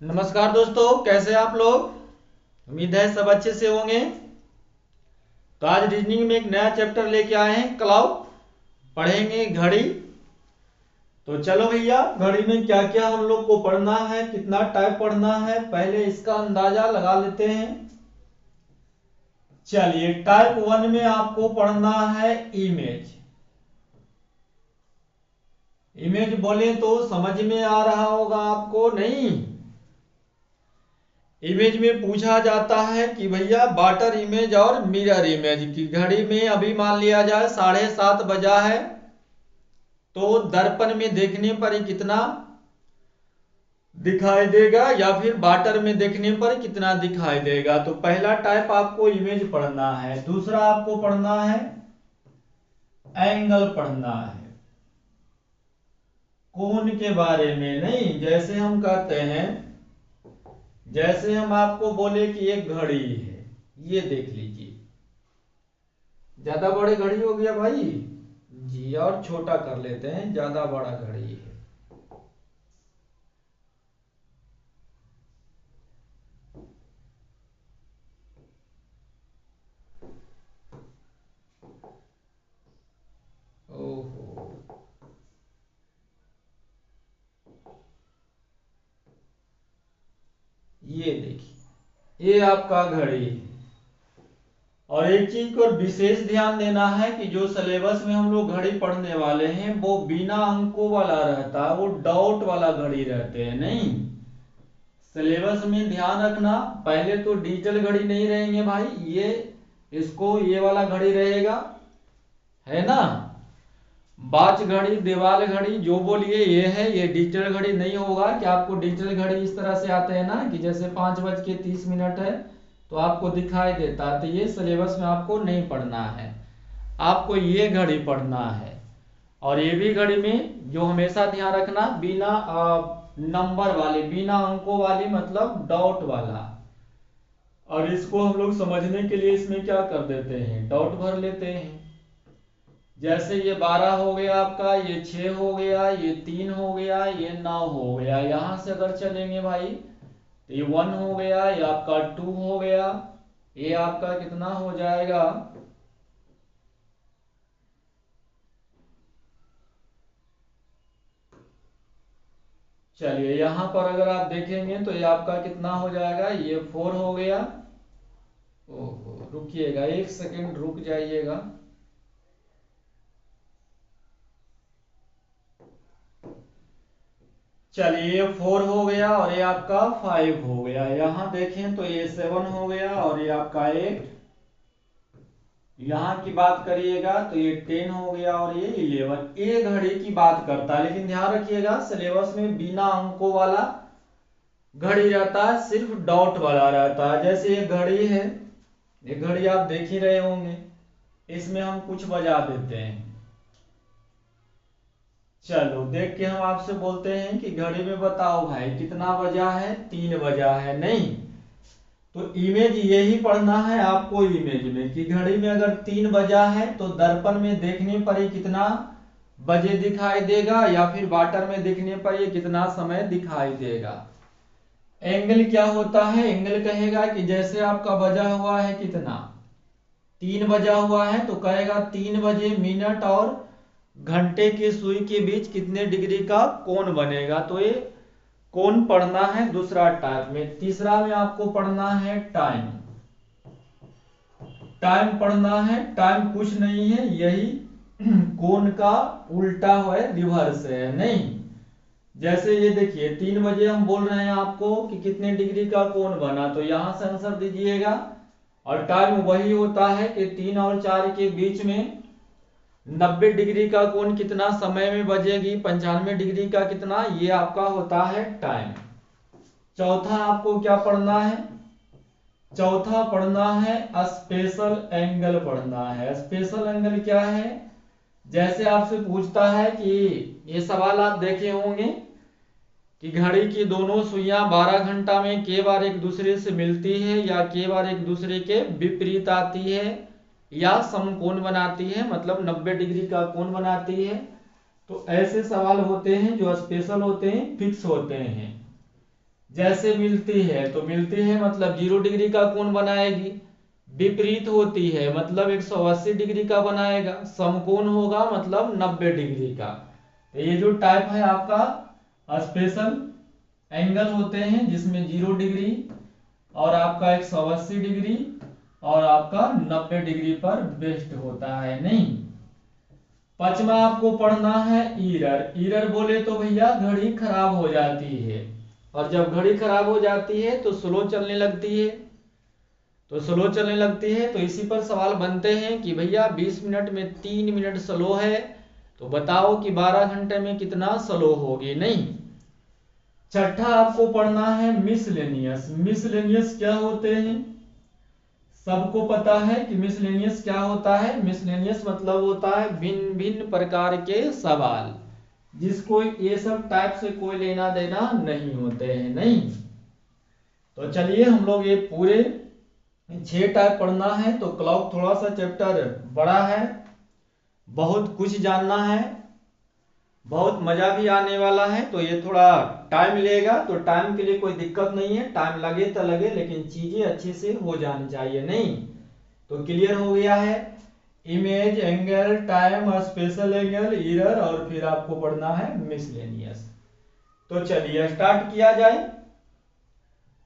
नमस्कार दोस्तों, कैसे आप लोग। उम्मीद है सब अच्छे से होंगे। तो आज रीजनिंग में एक नया चैप्टर लेके आए हैं, क्लॉक। पढ़ेंगे घड़ी। तो चलो भैया, घड़ी में क्या क्या हम लोग को पढ़ना है, कितना टाइप पढ़ना है, पहले इसका अंदाजा लगा लेते हैं। चलिए, टाइप 1 में आपको पढ़ना है इमेज। इमेज बोले तो समझ में आ रहा होगा आपको, नहीं। इमेज में पूछा जाता है कि भैया वाटर इमेज और मिरर इमेज की घड़ी में अभी मान लिया जाए 7:30 बजा है, तो दर्पण में देखने पर ही कितना दिखाई देगा या फिर वाटर में देखने पर कितना दिखाई देगा। तो पहला टाइप आपको इमेज पढ़ना है। दूसरा आपको पढ़ना है एंगल पढ़ना है, कोण के बारे में। नहीं, जैसे हम कहते हैं, जैसे हम आपको बोले कि एक घड़ी है, ये देख लीजिए, ज्यादा बड़ी घड़ी हो गया भाई जी, और छोटा कर लेते हैं, ज्यादा बड़ा घड़ी है। ओहो, ये देखिए, ये आपका घड़ी है। और एक चीज को विशेष ध्यान देना है कि जो सिलेबस में हम लोग घड़ी पढ़ने वाले हैं वो बिना अंकों वाला रहता है, वो डॉट वाला घड़ी रहते हैं। नहीं, सिलेबस में ध्यान रखना, पहले तो डिजिटल घड़ी नहीं रहेंगे भाई, ये वाला घड़ी रहेगा, है ना। बाच घड़ी, दीवाल घड़ी, जो बोलिए ये है, ये डिजिटल घड़ी नहीं होगा। कि आपको डिजिटल घड़ी इस तरह से आते हैं ना, कि जैसे 5:30 है तो आपको दिखाई देता है, तो ये सिलेबस में आपको नहीं पढ़ना है। आपको ये घड़ी पढ़ना है। और ये भी घड़ी में जो हमेशा ध्यान रखना, बिना नंबर वाली, बिना अंकों वाली, मतलब डॉट वाला। और इसको हम लोग समझने के लिए इसमें क्या कर देते हैं, डॉट भर लेते हैं। जैसे ये 12 हो गया आपका, ये 6 हो गया, ये 3 हो गया, ये 9 हो गया। यहां से अगर चलेंगे भाई तो ये 1 हो गया, ये आपका 2 हो गया, ये आपका कितना हो जाएगा, चलिए यहां पर अगर आप देखेंगे तो ये आपका कितना हो जाएगा, ये 4 हो गया। ओहो, रुकिएगा, 1 सेकेंड रुक जाइएगा। चलिए, ये 4 हो गया और ये आपका 5 हो गया। यहां देखें तो ये 7 हो गया और ये आपका 8। यहाँ की बात करिएगा तो ये 10 हो गया और ये 11। ये घड़ी की बात करता है, लेकिन ध्यान रखिएगा सिलेबस में बिना अंकों वाला घड़ी रहता है, सिर्फ डॉट वाला रहता है। जैसे ये घड़ी है, ये घड़ी आप देख ही रहे होंगे, इसमें हम कुछ बजा देते हैं। चलो देख के हम आपसे बोलते हैं कि घड़ी में बताओ भाई कितना बजा है, 3 बजा है। नहीं, तो इमेज यही पढ़ना है आपको, इमेज में कि घड़ी में अगर 3 बजा है तो दर्पण में देखने पर ही कितना बजे दिखाई देगा, या फिर वाटर में देखने पर ये कितना समय दिखाई देगा। एंगल क्या होता है, एंगल कहेगा कि जैसे आपका बजा हुआ है कितना, 3 बजा हुआ है, तो कहेगा 3 बजे मिनट और घंटे के सुई के बीच कितने डिग्री का कोण बनेगा। तो ये कोण पढ़ना है दूसरा टाइप में। तीसरा में आपको पढ़ना है टाइम। टाइम पढ़ना है, टाइम कुछ नहीं है, यही कोण का उल्टा है, रिवर्स है। नहीं, जैसे ये देखिए 3 बजे हम बोल रहे हैं आपको कि कितने डिग्री का कोण बना, तो यहां से आंसर दीजिएगा। और टाइम वही होता है कि 3 और 4 के बीच में 90 डिग्री का कोण कितना समय में बजेगी, 95 डिग्री का कितना, ये आपका होता है टाइम। चौथा आपको क्या पढ़ना है, चौथा पढ़ना है स्पेशल एंगल पढ़ना है। स्पेशल एंगल क्या है, जैसे आपसे पूछता है कि ये सवाल आप देखे होंगे कि घड़ी की दोनों सुइयां 12 घंटा में के बार एक दूसरे से मिलती है, या के बार एक दूसरे के विपरीत आती है, या समकोण बनाती है, मतलब 90 डिग्री का कोण बनाती है। तो ऐसे सवाल होते हैं जो स्पेशल होते हैं, फिक्स होते हैं। जैसे मिलती है तो मिलती है मतलब 0 डिग्री का कोण बनाएगी, विपरीत होती है मतलब 180 डिग्री का बनाएगा, समकोण होगा मतलब 90 डिग्री का। तो ये जो टाइप है आपका स्पेशल एंगल होते हैं जिसमें 0 डिग्री और आपका 180 डिग्री और आपका 90 डिग्री पर बेस्ड होता है। नहीं, पांचवा आपको पढ़ना है ईरर। ईरर बोले तो भैया घड़ी खराब हो जाती है, और जब घड़ी खराब हो जाती है तो स्लो चलने लगती है। तो इसी पर सवाल बनते हैं कि भैया 20 मिनट में 3 मिनट स्लो है, तो बताओ कि 12 घंटे में कितना स्लो होगी। नहीं, छठा आपको पढ़ना है मिसलेनियस। मिसलेनियस क्या होते हैं? सबको पता है कि मिसलेनियस क्या होता है। मिसलेनियस मतलब होता है भिन्न भिन्न प्रकार के सवाल, जिसको ये सब टाइप से कोई लेना देना नहीं होते हैं। नहीं, तो चलिए हम लोग ये पूरे 6 टाइप पढ़ना है। तो क्लॉक थोड़ा सा चैप्टर बड़ा है, बहुत कुछ जानना है, बहुत मजा भी आने वाला है। तो ये थोड़ा टाइम लेगा, तो टाइम के लिए कोई दिक्कत नहीं है, टाइम लगे तो लगे, लेकिन चीजें अच्छे से हो जानी चाहिए। नहीं, तो क्लियर हो गया है। Image, angle, time, special angle, error, और फिर आपको पढ़ना है मिसलेनियस। तो चलिए स्टार्ट किया जाए।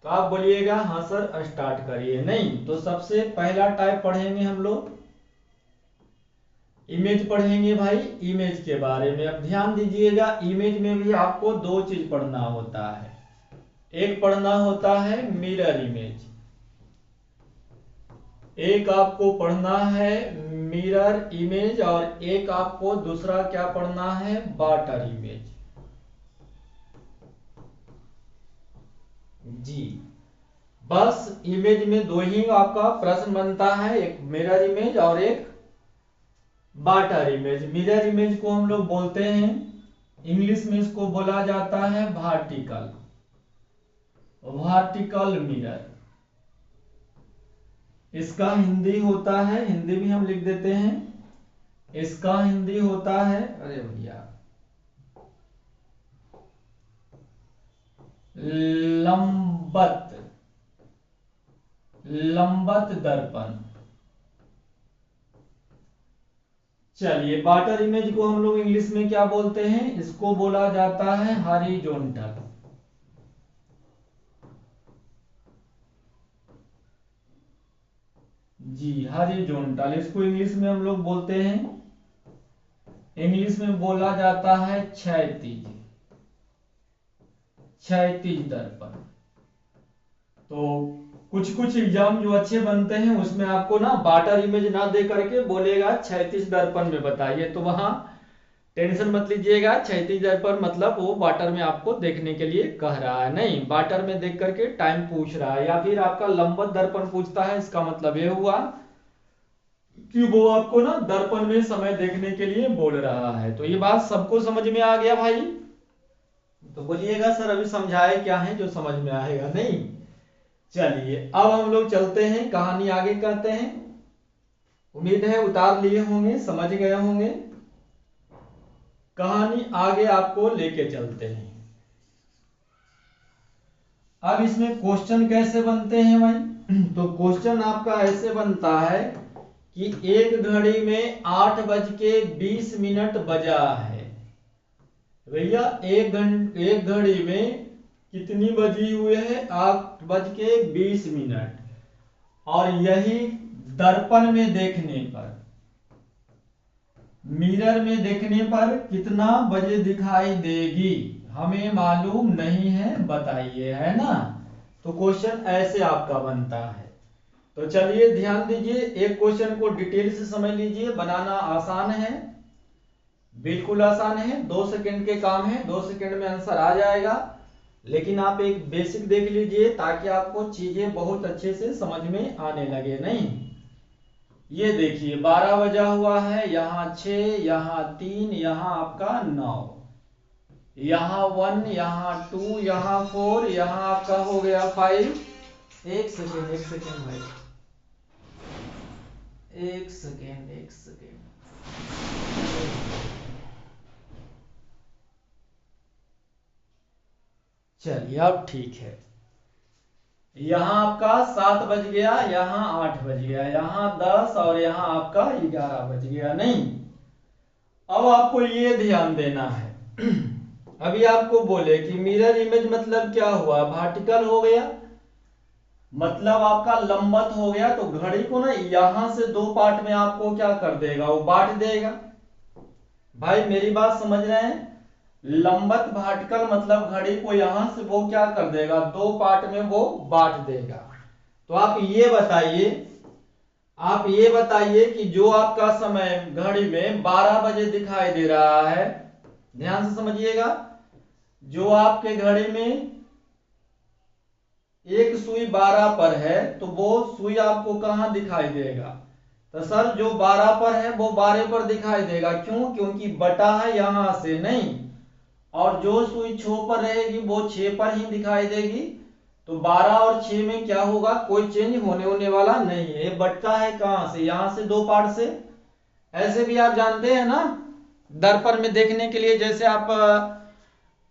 तो आप बोलिएगा हाँ सर स्टार्ट करिए। नहीं, तो सबसे पहला टाइप पढ़ेंगे हम लोग इमेज पढ़ेंगे भाई, इमेज के बारे में। अब ध्यान दीजिएगा, इमेज में भी आपको 2 चीज पढ़ना होता है। एक पढ़ना होता है मिरर इमेज, एक आपको पढ़ना है मिरर इमेज, और एक आपको दूसरा क्या पढ़ना है, वाटर इमेज। जी, बस इमेज में 2 ही आपका प्रश्न बनता है, एक मिरर इमेज और एक वाटर इमेज। मिरर इमेज को हम लोग बोलते हैं, इंग्लिश में इसको बोला जाता है वर्टिकल, वर्टिकल मिरर। इसका हिंदी होता है, हिंदी भी हम लिख देते हैं, इसका हिंदी होता है, अरे भैया, लंबत, लंबत दर्पण। चलिए, वाटर इमेज को हम लोग इंग्लिश में क्या बोलते हैं, इसको बोला जाता है हॉरिजॉन्टल। जी, हॉरिजॉन्टल, इसको इंग्लिश में हम लोग बोलते हैं, इंग्लिश में बोला जाता है क्षैतिज, क्षैतिज दर्पण। तो कुछ कुछ एग्जाम जो अच्छे बनते हैं उसमें आपको ना वाटर इमेज ना दे करके बोलेगा क्षैतिज दर्पण में बताइए, तो वहां टेंशन मत लीजिएगा। क्षैतिज दर्पण मतलब वो वाटर में आपको देखने के लिए कह रहा है, नहीं वाटर में देख करके टाइम पूछ रहा है। या फिर आपका लंबत दर्पण पूछता है, इसका मतलब ये हुआ कि वो आपको ना दर्पण में समय देखने के लिए बोल रहा है। तो ये बात सबको समझ में आ गया भाई? तो बोलिएगा सर अभी समझाए क्या है जो समझ में आएगा। नहीं, चलिए अब हम लोग चलते हैं, कहानी आगे करते हैं। उम्मीद है उतार लिए होंगे, समझ गए होंगे। कहानी आगे आपको लेके चलते हैं। अब इसमें क्वेश्चन कैसे बनते हैं भाई? तो क्वेश्चन आपका ऐसे बनता है कि एक घड़ी में 8:20 बजा है। भैया एक घड़ी में कितनी बजी हुए है, 8:20, और यही दर्पण में देखने पर, मिरर में देखने पर कितना बजे दिखाई देगी, हमें मालूम नहीं है, बताइए, है ना। तो क्वेश्चन ऐसे आपका बनता है। तो चलिए ध्यान दीजिए, एक क्वेश्चन को डिटेल से समझ लीजिए, बनाना आसान है, बिल्कुल आसान है, 2 सेकंड के काम है, 2 सेकंड में आंसर आ जाएगा। लेकिन आप एक बेसिक देख लीजिए ताकि आपको चीजें बहुत अच्छे से समझ में आने लगे। नहीं, ये देखिए 12 बजा हुआ है, यहाँ 6, यहाँ 3, यहाँ आपका 9, यहाँ 1, यहाँ 2, यहाँ 4, यहाँ आपका हो गया 5। एक सेकेंड भाई, एक सेकेंड। चलिए अब ठीक है। यहाँ आपका 7 बज गया, यहाँ 8 बज गया, यहाँ 10 और यहाँ आपका 11 बज गया। नहीं, अब आपको ये ध्यान देना है अभी आपको बोले कि मिरर इमेज मतलब क्या हुआ, वर्टिकल हो गया, मतलब आपका लंबवत हो गया। तो घड़ी को ना यहां से दो पार्ट में आपको क्या कर देगा, वो बांट देगा। भाई मेरी बात समझ रहे हैं, लंबवत वर्टिकल मतलब घड़ी को यहां से वो क्या कर देगा, दो पार्ट में वो बांट देगा। तो आप ये बताइए कि जो आपका समय घड़ी में 12 बजे दिखाई दे रहा है, ध्यान से समझिएगा, जो आपके घड़ी में एक सुई 12 पर है तो वो सुई आपको कहां दिखाई देगा, तो सर जो 12 पर है वो 12 पर दिखाई देगा। क्यों? क्योंकि बटा है यहां से, नहीं, और जो सुई 6 पर रहेगी वो 6 पर ही दिखाई देगी। तो 12 और 6 में क्या होगा, कोई चेंज होने वाला नहीं है। ये बटता है कहां से, यहां से दो पार्ट से। ऐसे भी आप जानते हैं ना, दर्पण में देखने के लिए, जैसे आप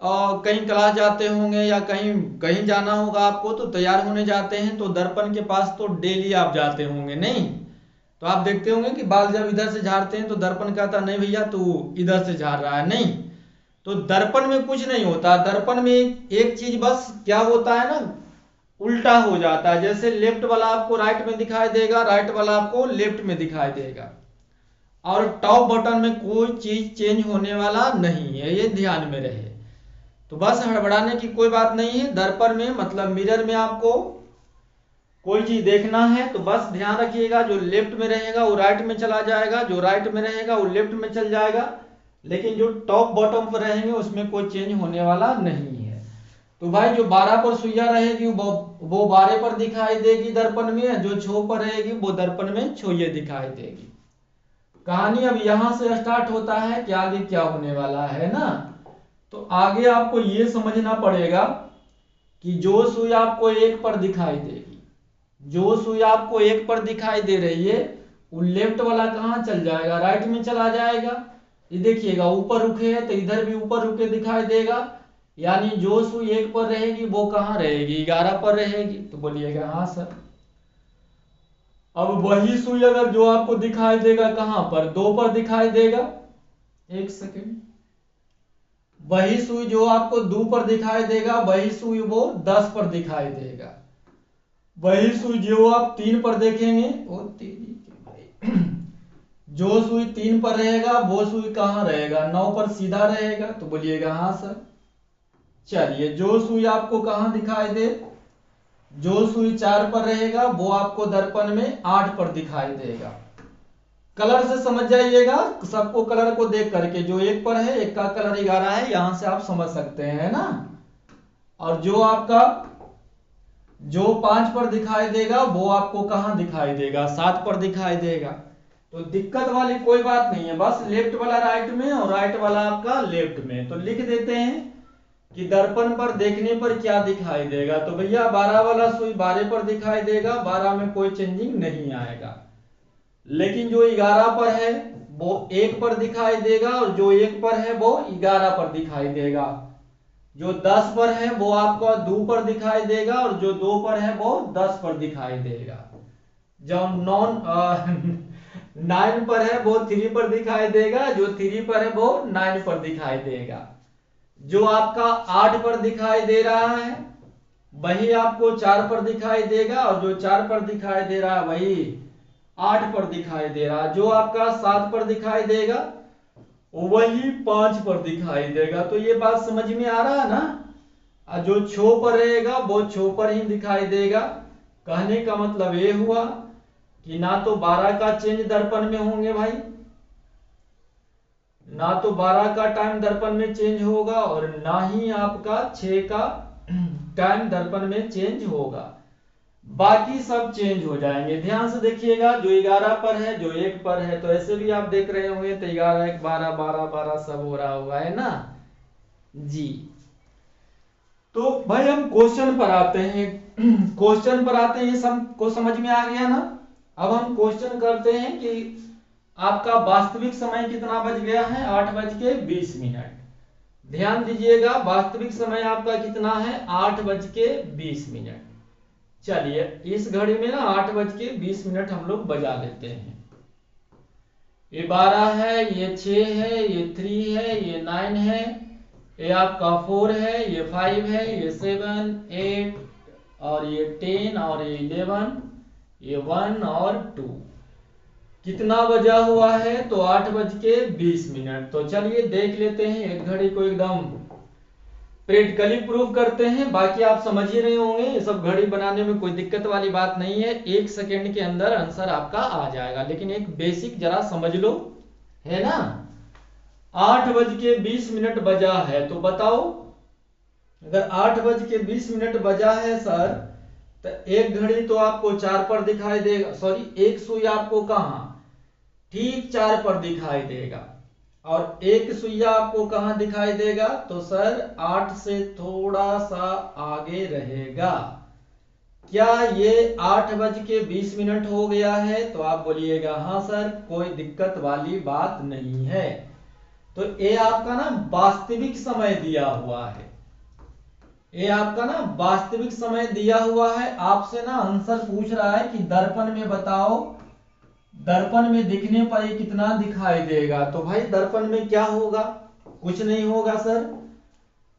कहीं क्लास जाते होंगे या कहीं कहीं जाना होगा आपको, तो तैयार होने जाते हैं तो दर्पण के पास तो डेली आप जाते होंगे, नहीं? तो आप देखते होंगे कि बाल जब इधर से झाड़ते हैं तो दर्पण कहता नहीं भैया तू इधर से झाड़ रहा है, नहीं। तो दर्पण में कुछ नहीं होता, दर्पण में एक चीज बस क्या होता है ना, उल्टा हो जाता है। जैसे लेफ्ट वाला आपको राइट में दिखाई देगा, राइट वाला आपको लेफ्ट में दिखाई देगा, और टॉप बटन में कोई चीज चेंज होने वाला नहीं है, ये ध्यान में रहे। तो बस हड़बड़ाने की कोई बात नहीं है। दर्पण में मतलब मिरर में आपको कोई चीज देखना है तो बस ध्यान रखिएगा, जो लेफ्ट में रहेगा वो राइट में चला जाएगा, जो राइट में रहेगा वो लेफ्ट में चल जाएगा, लेकिन जो टॉप बॉटम पर रहेंगे उसमें कोई चेंज होने वाला नहीं है। तो भाई जो 12 पर सुइया रहेगी वो 12 पर दिखाई देगी दर्पण में, जो 6 पर रहेगी वो दर्पण में 6 दिखाई देगी। कहानी अब यहां से स्टार्ट होता है कि आगे क्या होने वाला है ना। तो आगे आपको ये समझना पड़ेगा कि जो सुई आपको 1 पर दिखाई देगी, जो सुई आपको 1 पर दिखाई दे रही है वो लेफ्ट वाला कहां चल जाएगा, राइट में चला जाएगा। ये देखिएगा ऊपर रुके है तो इधर भी ऊपर रुके दिखाई देगा, यानी जो सुई 1 पर रहेगी वो कहां रहेगी, 11 पर रहेगी। तो बोलिएगा हाँ सर। अब वही सुई अगर जो आपको दिखाई देगा कहां पर, 2 पर दिखाई देगा, एक सेकेंड, वही सुई जो आपको 2 पर दिखाई देगा वही सुई वो 10 पर दिखाई देगा। वही सुई जो आप 3 पर देखेंगे वो भाई जो सुई 3 पर रहेगा वो सुई कहां रहेगा, 9 पर सीधा रहेगा। तो बोलिएगा हाँ सर। चलिए जो सुई आपको कहां दिखाई दे, जो सुई 4 पर रहेगा वो आपको दर्पण में 8 पर दिखाई देगा। कलर से समझ जाइएगा, सबको कलर को देख करके, जो 1 पर है 1 का कलर 11 है, यहां से आप समझ सकते हैं ना। और जो आपका जो 5 पर दिखाई देगा वो आपको कहां दिखाई देगा, 7 पर दिखाई देगा। तो दिक्कत वाली कोई बात नहीं है, बस लेफ्ट वाला राइट में और राइट वाला आपका लेफ्ट में। तो लिख देते हैं कि दर्पण पर देखने पर क्या दिखाई देगा। तो भैया 12 वाला सुई 12 पर दिखाई देगा, 12 में कोई चेंजिंग नहीं आएगा। लेकिन जो 11 पर है वो 1 पर दिखाई देगा, और जो 1 पर है वो 11 पर दिखाई देगा। जो 10 पर है वो आपको 2 पर दिखाई देगा, और जो 2 पर है वो 10 पर दिखाई देगा। जो 9 पर है वो 3 पर दिखाई देगा, जो 3 पर है वो 9 पर दिखाई देगा। जो आपका 8 पर दिखाई दे रहा है वही आपको 4 पर दिखाई देगा, और जो 4 पर दिखाई दे रहा है वही 8 पर दिखाई दे रहा है। जो आपका 7 पर दिखाई देगा वही 5 पर दिखाई देगा। तो ये बात समझ में आ रहा है ना। जो 6 पर रहेगा वो 6 पर ही दिखाई देगा। कहने का मतलब ये हुआ कि ना तो 12 का चेंज दर्पण में होंगे भाई, ना तो 12 का टाइम दर्पण में चेंज होगा, और ना ही आपका 6 का टाइम दर्पण में चेंज होगा। बाकी सब चेंज हो जाएंगे। ध्यान से देखिएगा, जो 11 पर है जो 1 पर है, तो ऐसे भी आप देख रहे होंगे तो 11 1 12 12 12 सब हो रहा होगा, है ना जी। तो भाई हम क्वेश्चन पर आते हैं। क्वेश्चन पर आते हैं, सबको समझ में आ गया ना। अब हम क्वेश्चन करते हैं कि आपका वास्तविक समय कितना बज गया है, 8:20। ध्यान दीजिएगा, वास्तविक समय आपका कितना है, 8:20। चलिए इस घड़ी में ना 8:20 हम लोग बजा लेते हैं। ये 12 है, ये 6 है, ये 3 है, ये 9 है, ये आपका 4 है, ये 5 है, ये 7 8 और ये 10 और ये 11, ये 1 और 2। कितना बजा हुआ है, तो 8:20। तो चलिए देख लेते हैं, एक घड़ी को एकदम प्रैक्टिकली प्रूव करते हैं। बाकी आप समझ ही रहे होंगे, ये सब घड़ी बनाने में कोई दिक्कत वाली बात नहीं है, 1 सेकेंड के अंदर आंसर आपका आ जाएगा। लेकिन एक बेसिक जरा समझ लो, है ना। 8:20 बजा है, तो बताओ अगर 8:20 बजा है सर, तो एक घड़ी तो आपको 4 पर दिखाई देगा, सॉरी एक सुई आपको कहाँ, ठीक 4 पर दिखाई देगा, और एक सुइया आपको कहां दिखाई देगा, तो सर 8 से थोड़ा सा आगे रहेगा। क्या ये 8:20 हो गया है, तो आप बोलिएगा हाँ सर, कोई दिक्कत वाली बात नहीं है। तो ये आपका ना वास्तविक समय दिया हुआ है, ये आपका ना वास्तविक समय दिया हुआ है। आपसे ना आंसर पूछ रहा है कि दर्पण में बताओ, दर्पण में दिखने पर ये कितना दिखाई देगा। तो भाई दर्पण में क्या होगा, कुछ नहीं होगा सर,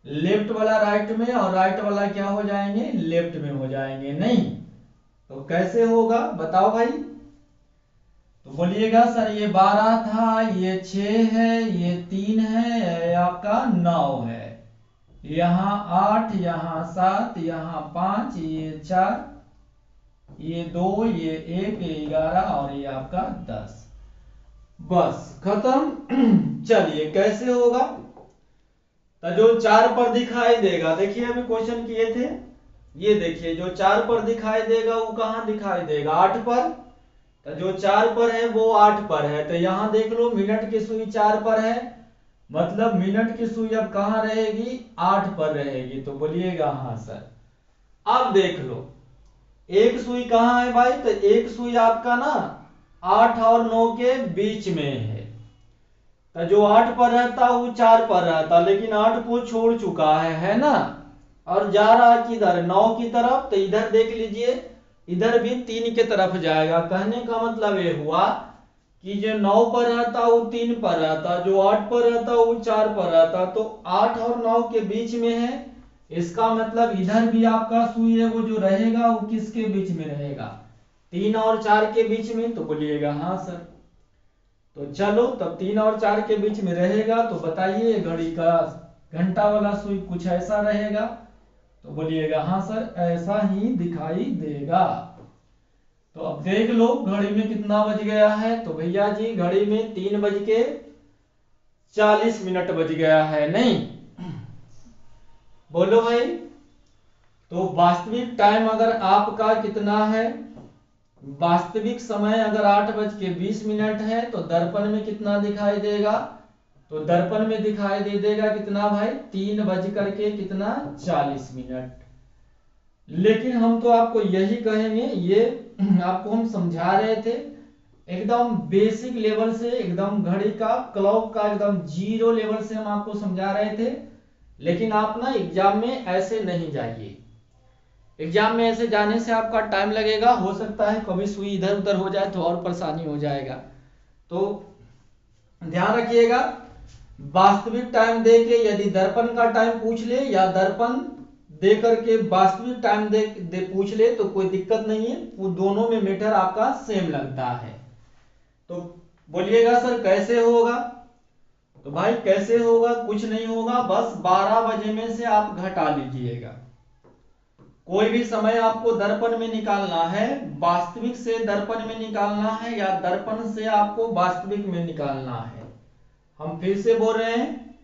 लेफ्ट वाला राइट में और राइट वाला क्या हो जाएंगे, लेफ्ट में हो जाएंगे। नहीं तो कैसे होगा बताओ भाई। तो बोलिएगा सर ये 12 था, ये 6 है, ये 3 है, ये आपका 9 है, यहाँ 8, यहाँ 7, यहाँ 5, ये 4, ये 2, ये 1, ये 11 और ये आपका 10। बस खत्म। चलिए कैसे होगा, तो जो 4 पर दिखाई देगा, देखिए अभी क्वेश्चन किए थे, ये देखिए जो 4 पर दिखाई देगा वो कहां दिखाई देगा, 8 पर। तो जो 4 पर है वो 8 पर है, तो यहां देख लो मिनट की सुई 4 पर है, मतलब मिनट की सुई अब कहां रहेगी, 8 पर रहेगी। तो बोलिएगा हाँ सर। अब देख लो एक सुई कहां है भाई, तो एक सुई आपका ना 8 और 9 के बीच में है। तो जो 8 पर रहता वो 4 पर रहता, लेकिन 8 को छोड़ चुका है ना, और जा रहा किधर, 9 की तरफ। तो इधर देख लीजिए, इधर भी 3 के तरफ जाएगा। कहने का मतलब ये हुआ कि जो 9 पर रहता वो 3 पर रहता, जो 8 पर रहता वो 4 पर रहता, तो 8 और 9 के बीच में है। इसका मतलब इधर भी आपका सुई है वो जो रहेगा वो किसके बीच में रहेगा, 3 और 4 के बीच में। तो बोलिएगा हाँ सर। तो चलो तब 3 और 4 के बीच में रहेगा, तो बताइए घड़ी का घंटा वाला सुई कुछ ऐसा रहेगा। तो बोलिएगा हाँ सर, ऐसा ही दिखाई देगा। तो अब देख लो घड़ी में कितना बज गया है, तो भैया जी घड़ी में 3:40 बज गया है, नहीं बोलो भाई। तो वास्तविक टाइम अगर आपका कितना है, वास्तविक समय अगर 8:20 है, तो दर्पण में कितना दिखाई देगा, तो दर्पण में दिखाई दे देगा कितना भाई, 3:40। लेकिन हम तो आपको यही कहेंगे, ये आपको हम समझा रहे थे एकदम बेसिक लेवल से, एकदम घड़ी का क्लॉक का एकदम 0 लेवल से हम आपको समझा रहे थे। लेकिन आप ना एग्जाम में ऐसे नहीं जाइए, एग्जाम में ऐसे जाने से आपका टाइम लगेगा, हो सकता है कभी सुई इधर उधर हो जाए तो और परेशानी हो जाएगा। तो ध्यान रखिएगा, वास्तविक टाइम दे के यदि दर्पण का टाइम पूछ ले या दर्पण दे करके वास्तविक टाइम दे पूछ ले तो कोई दिक्कत नहीं है, वो दोनों में मीटर आपका सेम लगता है। तो बोलिएगा सर कैसे होगा, तो भाई कैसे होगा, कुछ नहीं होगा, बस 12 बजे में से आप घटा लीजिएगा। कोई भी समय आपको दर्पण में निकालना है, वास्तविक से दर्पण में निकालना है या दर्पण से आपको वास्तविक में निकालना है। हम फिर से बोल रहे हैं,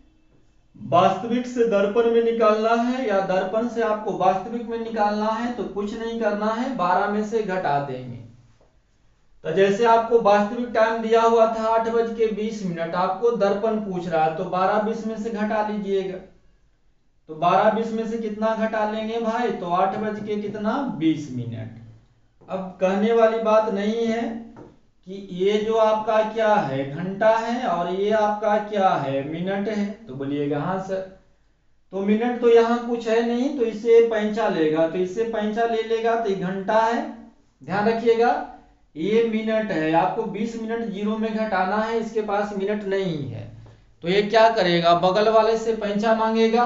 वास्तविक से दर्पण में निकालना है या दर्पण से आपको वास्तविक में निकालना है, तो कुछ नहीं करना है, 12 में से घटा देंगे। तो जैसे आपको वास्तविक टाइम दिया हुआ था 8:20, आपको दर्पण पूछ रहा है, तो 12:20 में से घटा लीजिएगा। तो 12:20 में से कितना घटा लेंगे भाई, तो 8:20। अब कहने वाली बात नहीं है कि ये जो आपका क्या है, घंटा है, और ये आपका क्या है, मिनट है। तो बोलिएगा हाँ सर। तो मिनट तो यहाँ कुछ है नहीं, तो इससे पैंचा लेगा, तो इससे पैंचा ले लेगा तो 1 घंटा है। ध्यान रखिएगा ये मिनट है, आपको 20 मिनट जीरो में घटाना है, इसके पास मिनट नहीं है। तो ये क्या करेगा, बगल वाले से पैंचा मांगेगा,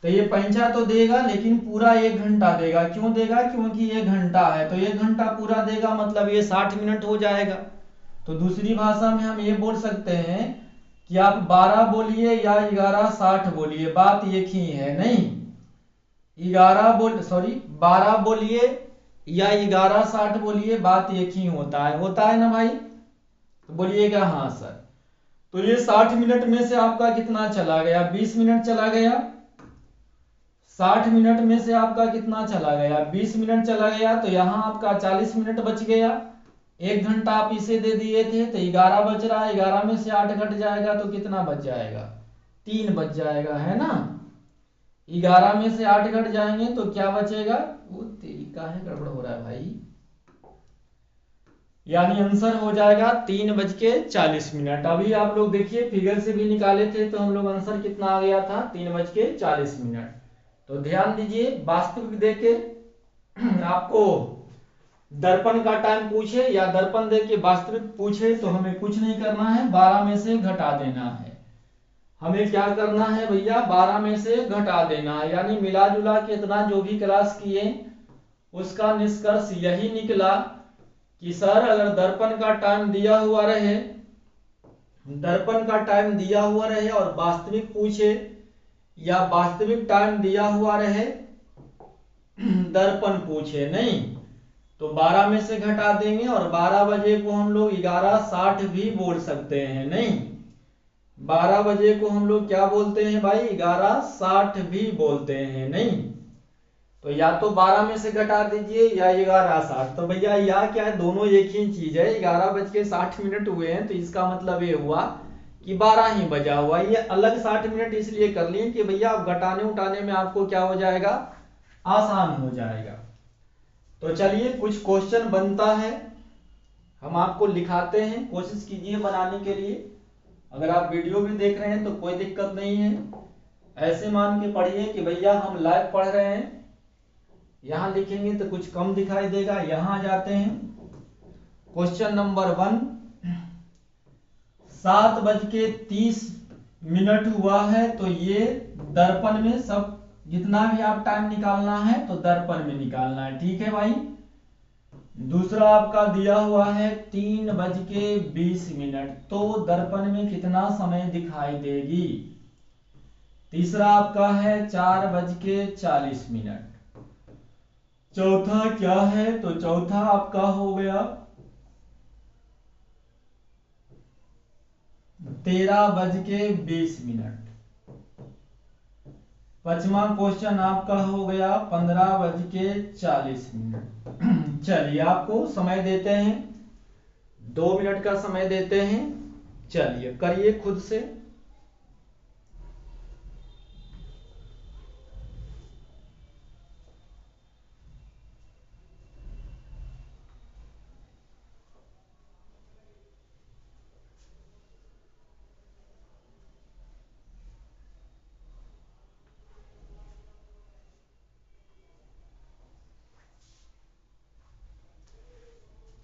तो ये पैंचा तो देगा लेकिन पूरा 1 घंटा देगा। क्यों देगा, क्योंकि 1 घंटा है, तो 1 घंटा पूरा देगा, मतलब ये 60 मिनट हो जाएगा। तो दूसरी भाषा में हम ये बोल सकते हैं कि आप 12 बोलिए या 11:60 बोलिए, बात एक ही है। नहीं, 12 बोलिए या 11:60 बोलिए, बात एक ही होता है ना भाई। तो बोलिएगा हाँ सर। तो ये 60 मिनट में से आपका कितना चला गया, 20 मिनट चला गया। 60 मिनट में से आपका कितना चला गया, 20 मिनट चला गया, तो यहाँ आपका 40 मिनट बच गया। 1 घंटा आप इसे दे दिए थे, तो 11 बच रहा है, 11 में से 8 घट जाएगा तो कितना बच जाएगा, 3 बच जाएगा, है ना। 11 में से 8 घट जाएंगे तो क्या बचेगा, वो तेरी का है, गड़बड़ हो रहा है भाई। यानी आंसर हो जाएगा 3:40। अभी आप लोग देखिए फिगर से भी निकाले थे, तो हम लोग आंसर कितना आ गया था, 3:40। तो ध्यान दीजिए, वास्तविक देके आपको दर्पण का टाइम पूछे या दर्पण देके वास्तविक पूछे तो हमें कुछ नहीं करना है, 12 में से घटा देना है। हमें क्या करना है भैया, 12 में से घटा देना है। यानी मिला जुला के इतना जो भी क्लास किए उसका निष्कर्ष यही निकला कि सर अगर दर्पण का टाइम दिया हुआ रहे, दर्पण का टाइम दिया हुआ रहे और वास्तविक पूछे, या वास्तविक टाइम दिया हुआ रहे दर्पण पूछे नहीं, तो 12 में से घटा देंगे। और 12 बजे को हम लोग 11:60 भी बोल सकते हैं। नहीं, 12 बजे को हम लोग क्या बोलते हैं भाई, 11:60 भी बोलते हैं। नहीं, तो या तो 12 में से घटा दीजिए या 11:60। तो भैया या क्या है, दोनों एक ही चीज है। 11:60 हुए हैं, तो इसका मतलब ये हुआ कि 12 ही बजा हुआ। ये अलग 60 मिनट इसलिए कर लिए कि भैया आप घटाने उठाने में आपको क्या हो जाएगा, आसान हो जाएगा। तो चलिए कुछ क्वेश्चन बनता है, हम आपको लिखाते हैं, कोशिश कीजिए बनाने के लिए। अगर आप वीडियो भी देख रहे हैं तो कोई दिक्कत नहीं है, ऐसे मान के पढ़िए कि भैया हम लाइव पढ़ रहे हैं। यहां लिखेंगे तो कुछ कम दिखाई देगा। यहां जाते हैं, क्वेश्चन नंबर 1, 7:30 हुआ है, तो ये दर्पण में सब जितना भी आप टाइम निकालना है तो दर्पण में निकालना है, ठीक है भाई। दूसरा आपका दिया हुआ है 3:20, तो दर्पण में कितना समय दिखाई देगी। तीसरा आपका है 4:40। चौथा क्या है, तो चौथा आपका हो गया 13:20। पांचवा क्वेश्चन आपका हो गया 15:40। चलिए आपको समय देते हैं, 2 मिनट का समय देते हैं। चलिए करिए खुद से।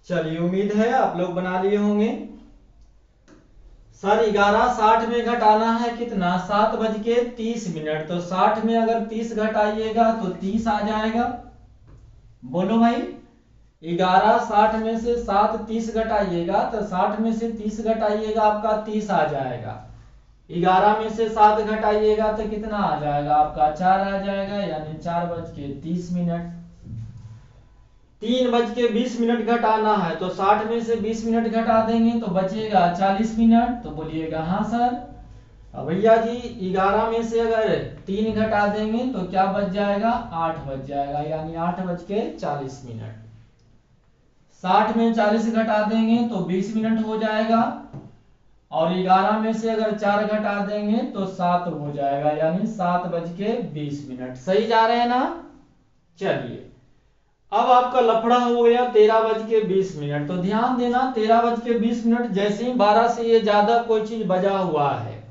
चलिए उम्मीद है आप लोग बना लिए होंगे। सर 11:60 में घटाना है कितना, 7:30। तो 60 में अगर 30 घटाइएगा तो 30 आ जाएगा। बोलो भाई, 11:60 में से 7:30 घटाइएगा तो 60 में से 30 घटाइएगा आपका 30 आ जाएगा। 11 में से 7 घटाइएगा तो कितना आ जाएगा आपका, 4 आ जाएगा। यानी 4:30। 3:20 घटाना है, तो 60 में से 20 मिनट घटा देंगे तो बचेगा 40 मिनट। तो बोलिएगा हाँ सर। अब भैया जी 11 में से अगर 3 घटा देंगे तो क्या बच जाएगा, 8 बच जाएगा। यानी 8:40। 60 में 40 घटा देंगे तो 20 मिनट हो जाएगा। और 11 में से अगर 4 घटा देंगे तो 7 हो जाएगा। यानी 7:20। सही जा रहे हैं ना। चलिए अब आपका लफड़ा हो गया 13:20। तो ध्यान देना 13:20, जैसे ही 12 से ये ज्यादा कोई चीज बजा हुआ है,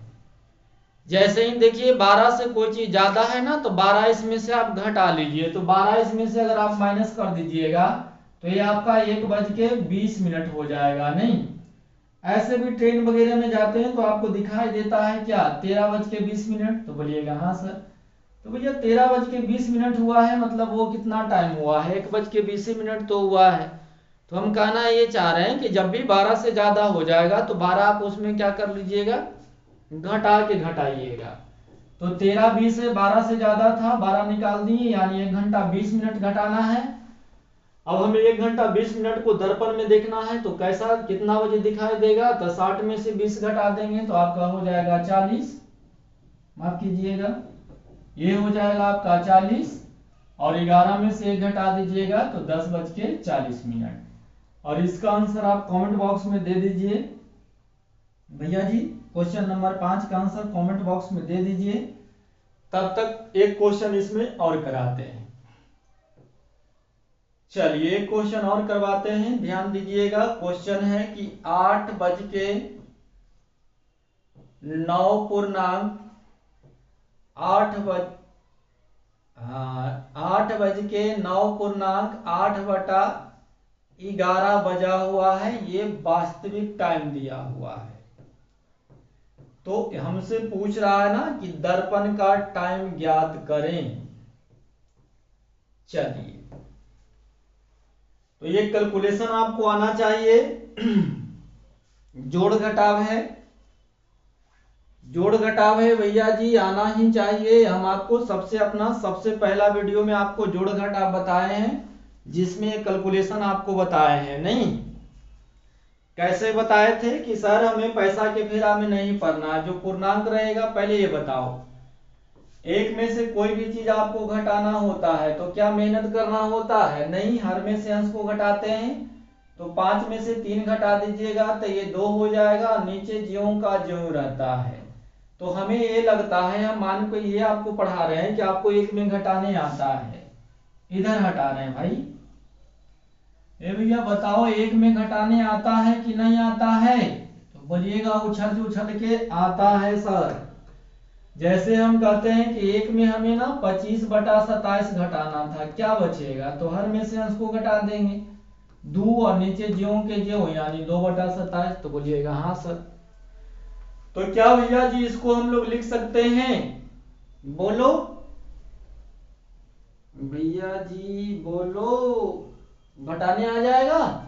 जैसे ही देखिए 12 से कोई चीज ज्यादा है ना तो 12 इसमें से आप घटा लीजिए, तो 12 इसमें से अगर आप माइनस कर दीजिएगा तो ये आपका 1:20 हो जाएगा। नहीं, ऐसे भी ट्रेन वगैरह में जाते हैं तो आपको दिखाई देता है क्या 13:20, तो बोलिएगा हाँ सर। तो भैया 13:20 हुआ है, मतलब वो कितना टाइम हुआ है, 1:20 तो हुआ है। तो हम कहना ये चाह रहे हैं कि जब भी 12 से ज्यादा हो जाएगा तो 12 आप उसमें क्या कर लीजिएगा, घटा के घटाइएगा। तो 13:20 है, 12 से ज्यादा था, 12 निकाल दिए, यानी 1 घंटा 20 मिनट घटाना है। अब हमें 1 घंटा 20 मिनट को दर्पण में देखना है, तो कैसा कितना बजे दिखाई देगा, तो 60 में से 20 घटा देंगे तो आपका हो जाएगा 40, माफ कीजिएगा, ये हो जाएगा आपका 40, और 11 में से 1 घटा दीजिएगा तो 10:40। और इसका आंसर आप कमेंट बॉक्स में दे दीजिए भैया जी। क्वेश्चन नंबर 5 का आंसर कमेंट बॉक्स में दे दीजिए। तब तक एक क्वेश्चन इसमें और कराते हैं। चलिए एक क्वेश्चन और करवाते हैं, ध्यान दीजिएगा। क्वेश्चन है कि 8:09 बजा हुआ है, ये वास्तविक टाइम दिया हुआ है। तो हमसे पूछ रहा है ना कि दर्पण का टाइम ज्ञात करें। चलिए, तो ये कैलकुलेशन आपको आना चाहिए। जोड़ घटाव है, जोड़ घटाव है भैया जी, आना ही चाहिए। हम आपको सबसे पहला वीडियो में आपको जोड़ घटाव बताए हैं, जिसमें कैलकुलेशन आपको बताए हैं। नहीं, कैसे बताए थे कि सर हमें पैसा के फेरा में नहीं पड़ना, जो पूर्णांक रहेगा पहले ये बताओ। एक में से कोई भी चीज आपको घटाना होता है तो क्या मेहनत करना होता है? नहीं, हर में से अंश को घटाते हैं। तो 5 में से 3 घटा दीजिएगा तो ये 2 हो जाएगा, नीचे ज्यों का ज्यों रहता है। तो हमें ये लगता है, हम मान को ये आपको पढ़ा रहे हैं कि आपको एक में घटाने आता है, इधर हटा रहे हैं भाई। ए भैया बताओ, एक में घटाने आता है कि नहीं आता है? तो बोलिएगा उछल उछल के आता है सर। जैसे हम कहते हैं कि एक में हमें ना 25/27 घटाना था, क्या बचेगा? तो हर में से अंश को घटा देंगे, 2 और नीचे ज्यों के ज्यों, यानी 2/27। तो बोलिएगा हाँ सर। तो क्या भैया जी इसको हम लोग लिख सकते हैं? बोलो भैया जी, बोलो, घटाने आ जाएगा।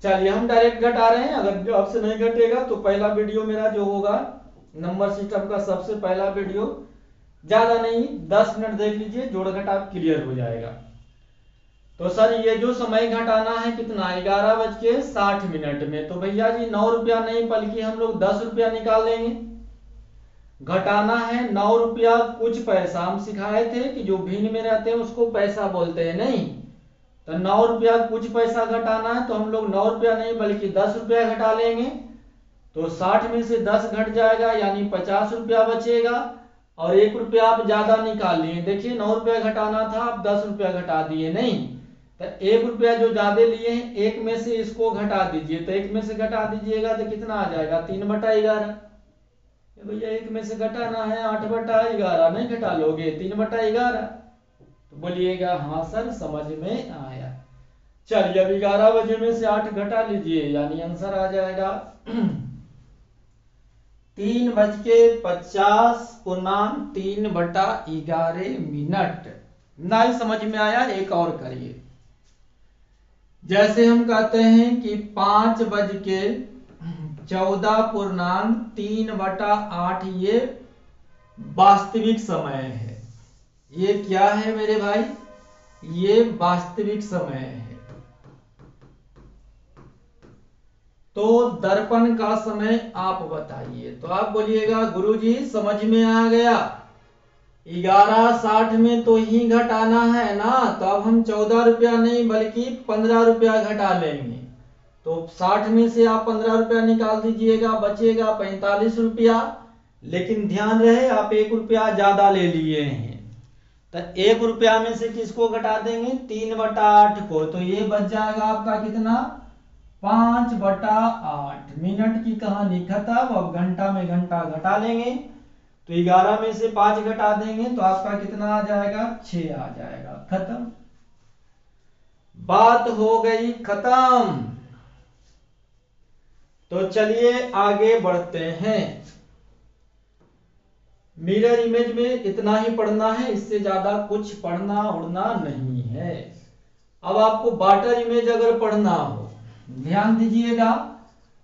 चलिए हम डायरेक्ट घटा रहे हैं, अगर जो आपसे नहीं घटेगा तो पहला वीडियो मेरा जो होगा नंबर सिस्टम का सबसे पहला वीडियो, ज्यादा नहीं 10 मिनट देख लीजिए, जोड़ घटाव क्लियर हो जाएगा। तो सर ये जो समय घटाना है कितना, 11:60 में, तो भैया जी 9 रुपया नहीं बल्कि हम लोग 10 रुपया निकाल लेंगे। घटाना है 9 रुपया कुछ पैसा, हम सिखाए थे कि जो भिन्न में रहते हैं उसको पैसा बोलते हैं। नहीं, तो 9 रुपया कुछ पैसा घटाना है, तो हम लोग 9 रुपया नहीं बल्कि 10 रुपया घटा लेंगे। तो 60 में से 10 घट जाएगा, यानी 50 रुपया बचेगा। और 1 रुपया आप ज्यादा निकाल लिए, देखिए 9 रुपया घटाना था, आप 10 रुपया घटा दिए। नहीं, तो 1 रुपया जो ज्यादा लिए हैं, 1 में से इसको घटा दीजिए, तो 1 में से घटा दीजिएगा तो कितना आ जाएगा, 3/11। भैया 1 में से घटाना है 8/11, नहीं घटा लोगे 3/11? तो बोलिएगा हाँ सर, समझ में आया। चलिए अब 11 बजे में से 8 घटा लीजिए, यानी आंसर आ जाएगा 3:50 नहीं समझ में आया, एक और करिए। जैसे हम कहते हैं कि 5:14.3/8 ये वास्तविक समय है। ये क्या है मेरे भाई? ये वास्तविक समय है। तो दर्पण का समय आप बताइए। तो आप बोलिएगा गुरुजी समझ में आ गया, 11:60 में तो ही घटाना है ना, तो अब हम 14 रुपया नहीं बल्कि 15 रुपया घटा लेंगे। तो 60 में से आप 15 रुपया निकाल दीजिएगा, बचेगा 45 रुपया। लेकिन ध्यान रहे आप 1 रुपया ज्यादा ले लिए हैं, तो 1 रुपया में से किसको घटा देंगे, 3/8 को। तो ये बच जाएगा आपका कितना, 5/8। मिनट की कहानी खत्म। अब घंटा में घंटा घटा लेंगे, तो 11 में से 5 घटा देंगे तो आपका कितना आ जाएगा, 6 आ जाएगा। खत्म, बात हो गई खत्म। तो चलिए आगे बढ़ते हैं। मिरर इमेज में इतना ही पढ़ना है, इससे ज्यादा कुछ पढ़ना उड़ना नहीं है। अब आपको वाटर इमेज अगर पढ़ना हो, ध्यान दीजिएगा,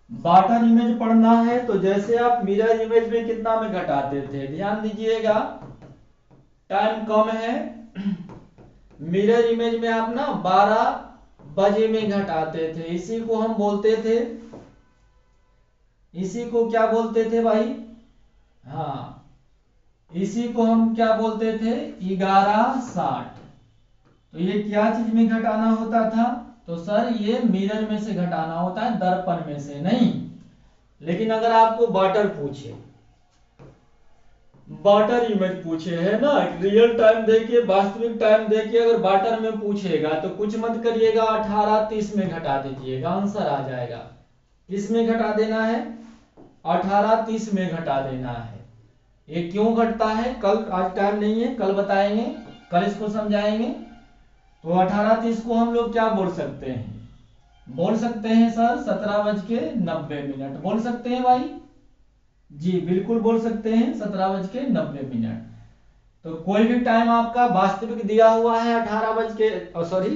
वाटर इमेज पढ़ना है तो जैसे आप मिरर इमेज में कितना में घटाते थे, ध्यान दीजिएगा, टाइम कम है, मिरर इमेज में आप ना 12 बजे में घटाते थे। इसी को हम बोलते थे, इसी को क्या बोलते थे भाई, हाँ, इसी को हम क्या बोलते थे, 11:60। तो ये क्या चीज में घटाना होता था, तो सर ये मिरर में से घटाना होता है, दर्पण में से नहीं। लेकिन अगर आपको वाटर पूछे, वाटर इमेज पूछे है ना, रियल टाइम देके, वास्तविक टाइम देके अगर वाटर में पूछेगा तो कुछ मत करिएगा, 18:30 में घटा दीजिएगा, आंसर आ जाएगा। किस में घटा देना है, 18:30 में घटा देना है। ये क्यों घटता है, कल, आज टाइम नहीं है, कल बताएंगे, कल इसको समझाएंगे। तो 18:30 को हम लोग क्या बोल सकते हैं, बोल सकते हैं सर 17:90। बोल सकते हैं भाई, जी बिल्कुल बोल सकते हैं, 17:90। तो कोई भी टाइम आपका वास्तविक दिया हुआ है 18 बज के, सॉरी,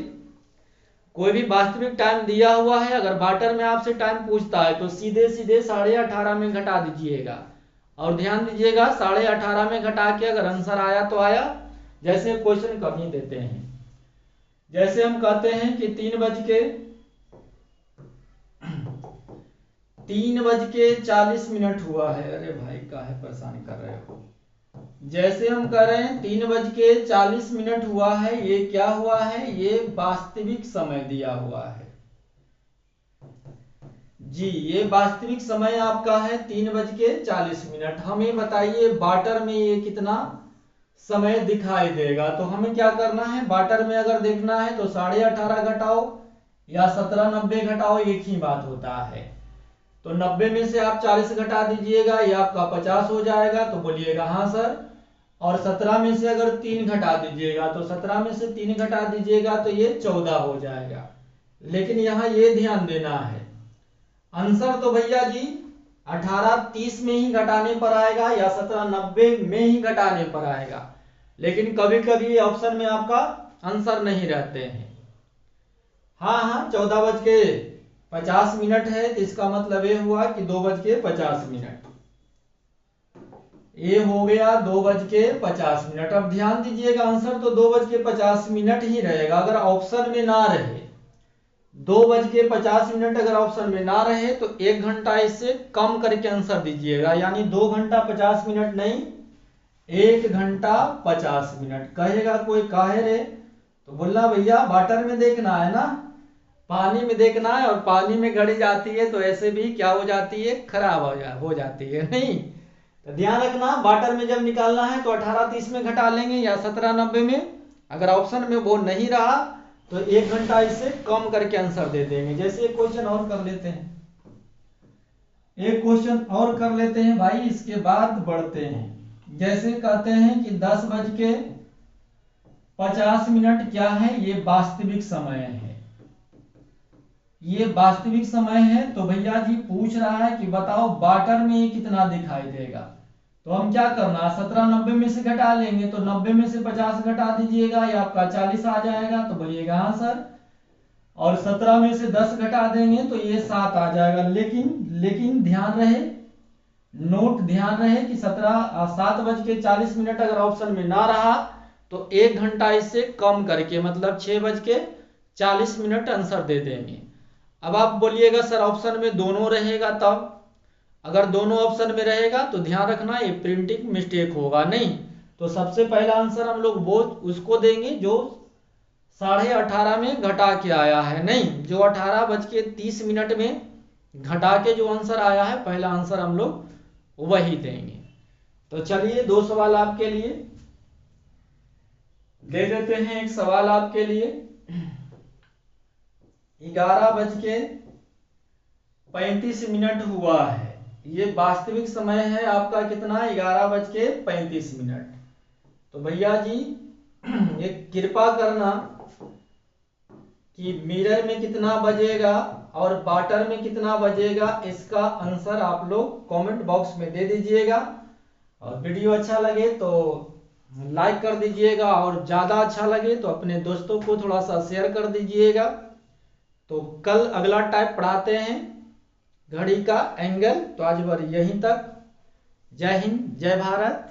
कोई भी वास्तविक टाइम दिया हुआ है, अगर वाटर में आपसे टाइम पूछता है तो सीधे सीधे 18:30 में घटा दीजिएगा। और ध्यान दीजिएगा, 18:30 में घटा के अगर आंसर आया तो आया। जैसे क्वेश्चन कभी देते हैं, जैसे हम कहते हैं कि 3:40 हुआ है, अरे भाई काहे परेशान कर रहे हो। जैसे हम कह रहे हैं 3:40 हुआ है, ये क्या हुआ है, ये वास्तविक समय दिया हुआ है जी, ये वास्तविक समय आपका है 3:40। हमें बताइए वाटर में ये कितना समय दिखाई देगा। तो हमें क्या करना है, वाटर में अगर देखना है तो 18:30 घटाओ या 17:90 घटाओ, एक ही बात होता है। तो 90 में से आप 40 घटा दीजिएगा, ये आपका 50 हो जाएगा। तो बोलिएगा हाँ सर। और 17 में से अगर 3 घटा दीजिएगा, तो 17 में से 3 घटा दीजिएगा तो ये 14 हो जाएगा। लेकिन यहाँ ये ध्यान देना है, आंसर तो भैया जी 18:30 में ही घटाने पर आएगा या 17:90 में ही घटाने पर आएगा। लेकिन कभी कभी ऑप्शन में आपका आंसर नहीं रहते हैं। हाँ हाँ, 14:50 है, तो इसका मतलब ये हुआ कि 2:50। ये हो गया 2:50। अब ध्यान दीजिएगा, आंसर तो 2:50 ही रहेगा अगर ऑप्शन में ना रहे। 2:50 अगर ऑप्शन में ना रहे तो 1 घंटा इससे कम करके आंसर दीजिएगा, यानी 2 घंटा 50 मिनट नहीं, 1 घंटा 50 मिनट। कहेगा कोई काहे रे, तो बोलना भैया वाटर में देखना है ना, पानी में देखना है, और पानी में घड़ी जाती है तो ऐसे भी क्या हो जाती है, खराब हो जाती है। नहीं, तो ध्यान रखना, वाटर में जब निकालना है तो 18:30 में घटा लेंगे या 17:90 में। अगर ऑप्शन में वो नहीं रहा तो 1 घंटा इससे कम करके आंसर दे देंगे। जैसे एक क्वेश्चन और कर लेते हैं, एक क्वेश्चन और कर लेते हैं भाई, इसके बाद बढ़ते हैं। जैसे कहते हैं कि 10:50 क्या है, ये वास्तविक समय है, ये वास्तविक समय है। तो भैया जी पूछ रहा है कि बताओ वाटर में ये कितना दिखाई देगा। तो हम क्या करना, 17:90 में से घटा लेंगे, तो 90 में से 50 घटा दीजिएगा, ये आपका 40 आ जाएगा। तो बोलिएगा हाँ सर। और 17 में से 10 घटा देंगे तो ये 7 आ जाएगा। लेकिन ध्यान रहे, नोट ध्यान रहे कि 7:40 अगर ऑप्शन में ना रहा तो 1 घंटा इससे कम करके, मतलब 6:40 आंसर दे देंगे। अब आप बोलिएगा सर ऑप्शन में दोनों रहेगा तब, अगर दोनों ऑप्शन में रहेगा तो ध्यान रखना ये प्रिंटिंग मिस्टेक होगा। नहीं, तो सबसे पहला आंसर हम लोग वो उसको देंगे जो 18:30 में घटा के आया है, नहीं जो 18:30 में घटा के जो आंसर आया है, पहला आंसर हम लोग वही देंगे। तो चलिए 2 सवाल आपके लिए दे देते हैं। एक सवाल आपके लिए, 11:35 हुआ है, ये वास्तविक समय है आपका कितना, 11:35। तो भैया जी एक कृपा करना कि मिरर में कितना बजेगा और वाटर में कितना बजेगा, इसका आंसर आप लोग कमेंट बॉक्स में दे दीजिएगा। और वीडियो अच्छा लगे तो लाइक कर दीजिएगा, और ज़्यादा अच्छा लगे तो अपने दोस्तों को थोड़ा सा शेयर कर दीजिएगा। तो कल अगला टाइप पढ़ाते हैं घड़ी का एंगल। तो आज बार यहीं तक। जय हिंद, जय भारत।